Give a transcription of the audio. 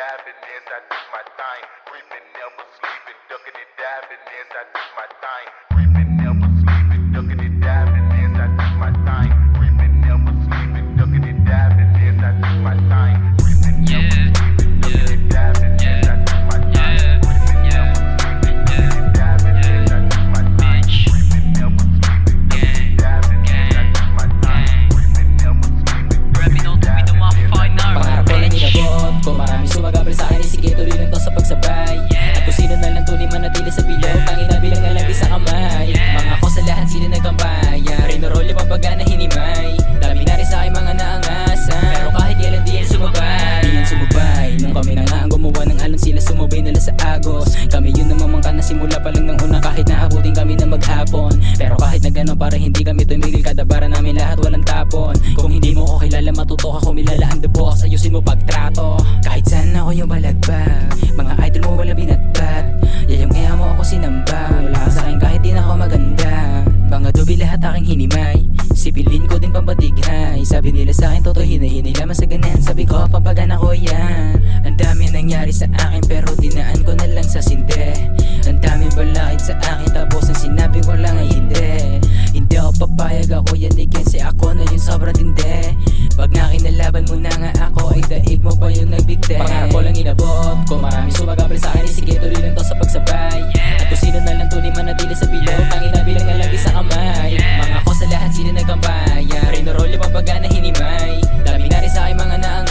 dabbing as I do my thing. Creeping, never sleeping, ducking and dabbing as I do my thing. Creeping, never sleeping, ducking and dabbing as I do my thing. Creeping, never sleeping, ducking and dabbing as I do my thing. Creeping, never sleeping, ducking and dabbing as I do my thing. Creeping, never sleeping, ducking and dabbing as I do my thing. Creeping, never sleeping, ducking and dabbing as I do my thing. Creeping, never sleeping, Grabe no, to be the mga fine art. Pangarap ko lang inabot. Kung maraming sumagabal sa akin, sige tuloy lang to sa pagsabay. At kung sino na lang tunay manatili sa bilog, tangina bilang na lang di sa kamay. Mga ko sa lahat sila nagkampay, rinorol yung pambaga na hinimay. Dami na rin sa aking mga naangasan, pero kahit kailan di yan sumabay. Di yan sumabay, nung kami na nga ang gumawa ng alon, sila sumabay nila sa agos. Kami yun namamangka na simula pa lang ng una, kahit naabutin kami na maghapon. Pero kahit na gano'n para hindi kami tumigil, kadabara namin lahat walang tapon. Kung hindi mo ko kilala, matuto ka kumilalaan the boss, ayusin mo pagtrato. Kahit saan ako yung balagbag, mga idol mo wala binatbat. Yayang iya mo ako sinamba, wala ka sa'kin kahit di na ako maganda. Mga dobi lahat aking hinimay, sipilin ko din pambatighay. Sabi nila sa'kin totoo hinahinay lamang sa ganan, sabi ko pampagan ako yan. Ang dami nangyari sa akin pero dinaan ko na lang sa sinde. Ang daming balakid sa akin tapos ang sinabi ko lang ay hindi. Hindi ako papayag, ako yanig kasi ako na yung sobrang tindi. Pag nga kinalaban mo na nga ako ay daig mo pa yung nagbigte. Pangarap ko lang inabot, kung maraming sumagabal sa akin sige tuloy lang to sa pagsabay. At kung sino na lang tunay manatili sa bilog, tangina bilang na lang di sa kamay. Mga ko sa lahat sila nagkampay, rinorol yung pambaga na hinimay. Dami na rin sa aking mga naang